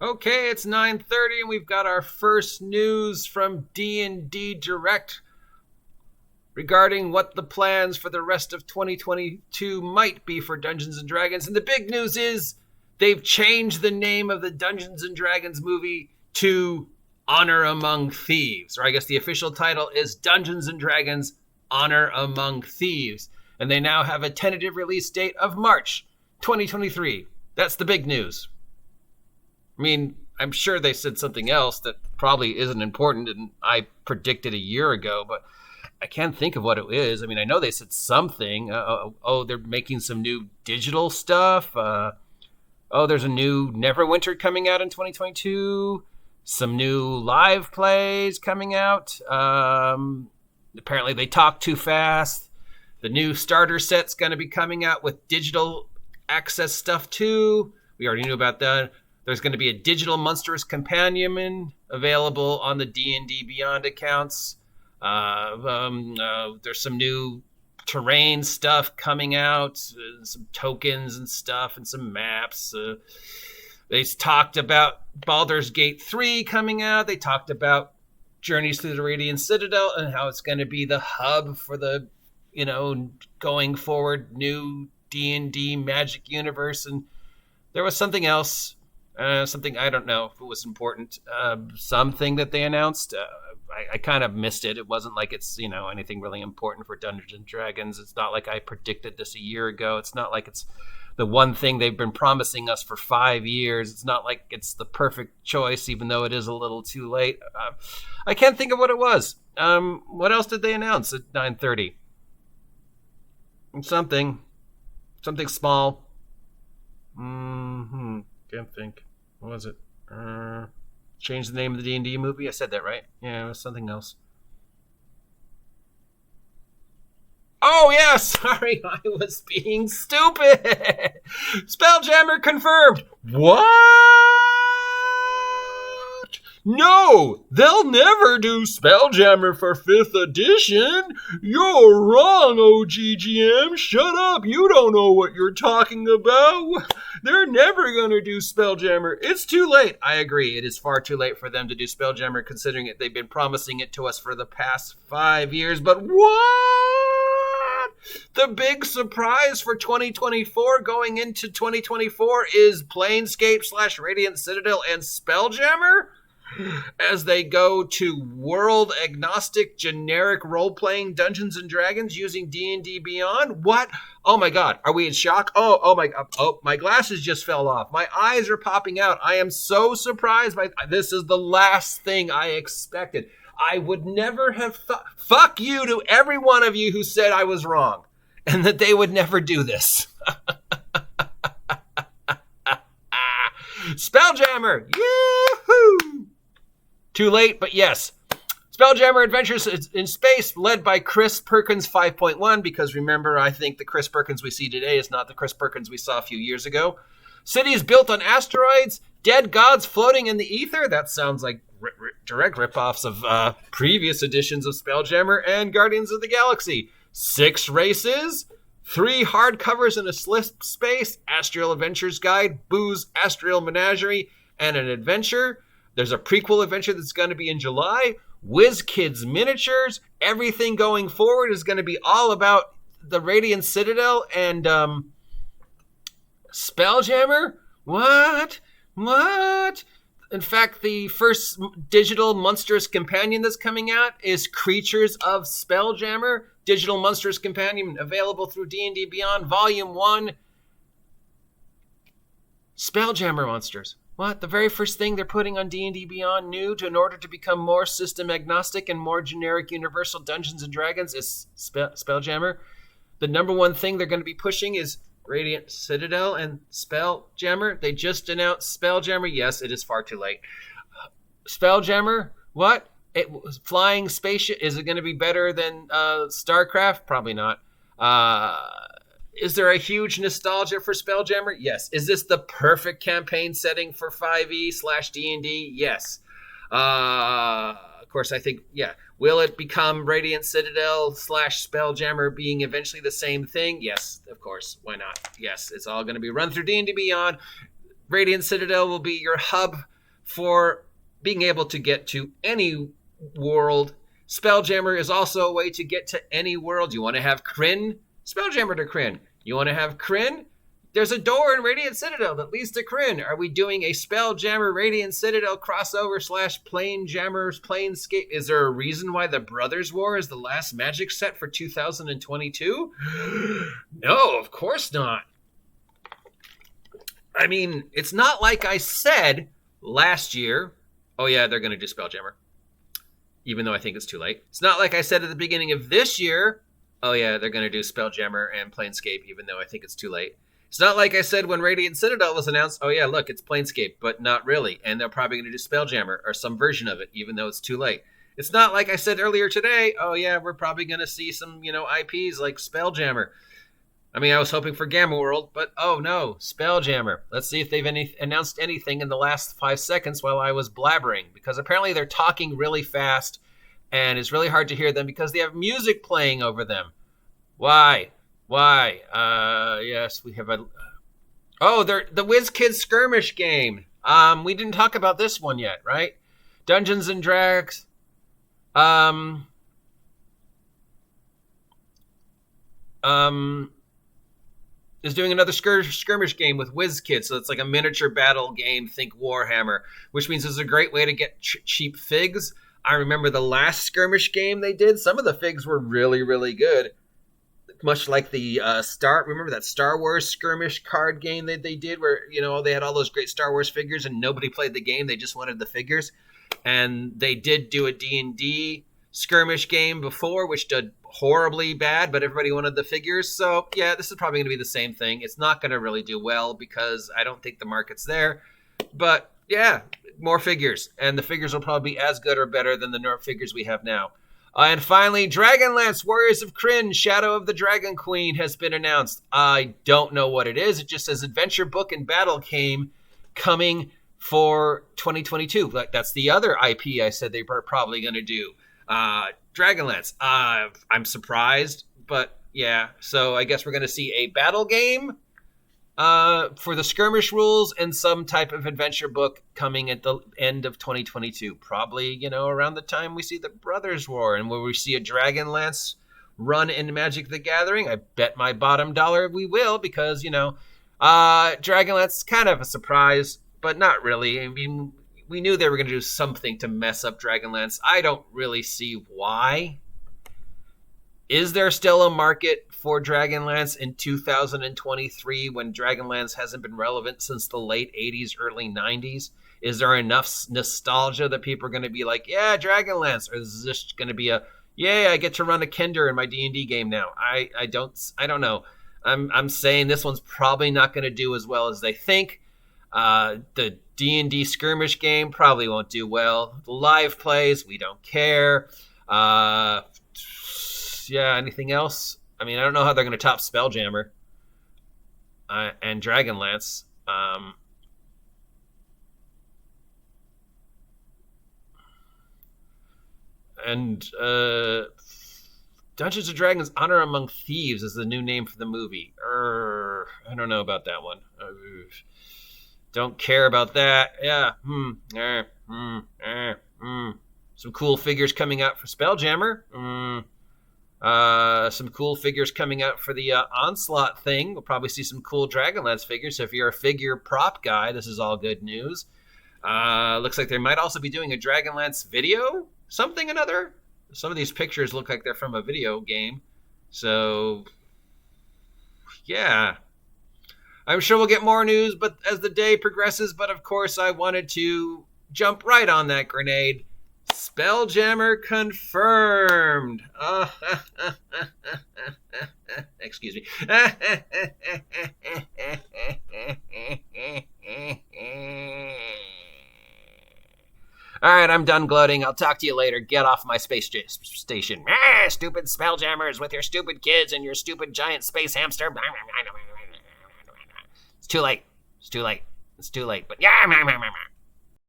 Okay, it's 9:30 and we've got our first news from D&D Direct regarding what the plans for the rest of 2022 might be for Dungeons & Dragons. And the big news is they've changed the name of the Dungeons & Dragons movie to Honor Among Thieves. Or I guess the official title is Dungeons & Dragons Honor Among Thieves. And they now have a tentative release date of March 2023. That's the big news. I mean, I'm sure they said something else that probably isn't important and I predicted a year ago, but I can't think of what it is. I mean, I know they said something. They're making some new digital stuff. There's a new Neverwinter coming out in 2022. Some new live plays coming out. Apparently they talk too fast. The new starter set's going to be coming out with digital access stuff too. We already knew about that. There's going to be a digital Monstrous Companion available on the D&D Beyond accounts. There's some new terrain stuff coming out, some tokens and stuff, and some maps. They talked about Baldur's Gate 3 coming out. They talked about Journeys Through the Radiant Citadel and how it's going to be the hub for the, going forward new D&D Magic Universe. And there was something else. Something I don't know if it was important. Something that they announced. I kind of missed it. It wasn't like it's anything really important for Dungeons and Dragons. It's not like I predicted this a year ago. It's not like it's the one thing they've been promising us for 5 years. It's not like it's the perfect choice, even though it is a little too late. I can't think of what it was. What else did they announce at 9:30? Something small. Can't think. What was it? Change the name of the D&D movie? I said that, right? Yeah, it was something else. Oh, yeah, sorry. I was being stupid. Spelljammer confirmed. What? No, they'll never do Spelljammer for 5th edition. You're wrong, OGGM. Shut up. You don't know what you're talking about. They're never going to do Spelljammer. It's too late. I agree. It is far too late for them to do Spelljammer, considering it. They've been promising it to us for the past 5 years. But what? The big surprise for 2024 going into 2024 is Planescape / Radiant Citadel and Spelljammer? As they go to world-agnostic, generic role-playing Dungeons & Dragons using D&D Beyond? What? Oh my god, are we in shock? Oh my god. Oh, my glasses just fell off. My eyes are popping out. I am so surprised by this. Is the last thing I expected. I would never have thought. Fuck you to every one of you who said I was wrong and that they would never do this. Spelljammer! Yoo-hoo! Too late, but yes. Spelljammer Adventures in Space, led by Chris Perkins 5.1, because remember, I think the Chris Perkins we see today is not the Chris Perkins we saw a few years ago. Cities built on asteroids, dead gods floating in the ether. That sounds like direct ripoffs of previous editions of Spelljammer and Guardians of the Galaxy. 6 races, 3 hardcovers in a slip space, Astral Adventures Guide, Boo's Astral Menagerie, and an adventure. There's a prequel adventure that's going to be in July. WizKids miniatures. Everything going forward is going to be all about the Radiant Citadel and Spelljammer. What? In fact, the first digital Monstrous Companion that's coming out is Creatures of Spelljammer. Digital Monstrous Companion available through D&D Beyond Volume 1. Spelljammer monsters. What? The very first thing they're putting on D&D Beyond new in order to become more system agnostic and more generic universal Dungeons & Dragons is Spelljammer. The number one thing they're going to be pushing is Radiant Citadel and Spelljammer. They just announced Spelljammer. Yes, it is far too late. Spelljammer, what? It was flying spaceship. Is it going to be better than StarCraft? Probably not. Is there a huge nostalgia for Spelljammer? Yes. Is this the perfect campaign setting for 5e/D&D? Yes. Of course, I think, yeah. Will it become Radiant Citadel / Spelljammer being eventually the same thing? Yes, of course. Why not? Yes, it's all going to be run through D&D Beyond. Radiant Citadel will be your hub for being able to get to any world. Spelljammer is also a way to get to any world. You want to have Kryn? Spelljammer to Kryn. You want to have Kryn? There's a door in Radiant Citadel that leads to Kryn. Are we doing a Spelljammer Radiant Citadel crossover / Planejammers Planescape? Is there a reason why the Brothers War is the last Magic set for 2022? No, of course not. I mean, it's not like I said last year, oh yeah, they're going to do Spelljammer, even though I think it's too late. It's not like I said at the beginning of this year, oh yeah, they're going to do Spelljammer and Planescape, even though I think it's too late. It's not like I said when Radiant Citadel was announced, oh yeah, look, it's Planescape, but not really. And they're probably going to do Spelljammer or some version of it, even though it's too late. It's not like I said earlier today, oh yeah, we're probably going to see some, IPs like Spelljammer. I mean, I was hoping for Gamma World, but oh no, Spelljammer. Let's see if they've announced anything in the last 5 seconds while I was blabbering, because apparently they're talking really fast and it's really hard to hear them because they have music playing over them. Why? Yes, we have they're the WizKids Skirmish game. We didn't talk about this one yet, right? Dungeons and Dragons. Is doing another skirmish game with WizKids, so it's like a miniature battle game. Think Warhammer, which means it's a great way to get cheap figs. I remember the last skirmish game they did. Some of the figs were really, really good. Much like the remember that Star Wars skirmish card game that they did where, they had all those great Star Wars figures and nobody played the game. They just wanted the figures. And they did do a D&D skirmish game before, which did horribly bad, but everybody wanted the figures. So, yeah, this is probably going to be the same thing. It's not going to really do well because I don't think the market's there. But, yeah, more figures. And the figures will probably be as good or better than the figures we have now. And finally, Dragonlance Warriors of Kryn, Shadow of the Dragon Queen has been announced. I don't know what it is. It just says Adventure Book and Battle coming for 2022. That's the other IP I said they were probably going to do. Dragonlance. I'm surprised, but yeah. So I guess we're going to see a battle game for the skirmish rules and some type of adventure book coming at the end of 2022. Probably, around the time we see the Brothers War and where we see a Dragonlance run in Magic the Gathering. I bet my bottom dollar we will because, Dragonlance is kind of a surprise, but not really. I mean, we knew they were going to do something to mess up Dragonlance. I don't really see why. Is there still a market for Dragonlance in 2023 when Dragonlance hasn't been relevant since the late 80s, early 90s? Is there enough nostalgia that people are going to be like, yeah, Dragonlance? Or is this going to be I get to run a Kender in my D&D game now? I don't know. I'm saying this one's probably not going to do as well as they think. The D&D Skirmish game probably won't do well. The live plays, we don't care. Anything else? I mean, I don't know how they're going to top Spelljammer and Dragonlance. Dungeons & Dragons Honor Among Thieves is the new name for the movie. I don't know about that one. Don't care about that. Yeah. Some cool figures coming out for Spelljammer. Some cool figures coming out for the Onslaught thing. We'll probably see some cool Dragonlance figures. So if you're a figure prop guy, this is all good news. Looks like they might also be doing a Dragonlance video, something another. Some of these pictures look like they're from a video game. So, yeah. I'm sure we'll get more news but as the day progresses. But, of course, I wanted to jump right on that grenade. Spelljammer confirmed. Excuse me. All right, I'm done gloating. I'll talk to you later. Get off my space station. Stupid Spelljammers with your stupid kids and your stupid giant space hamster. It's too late. But yeah.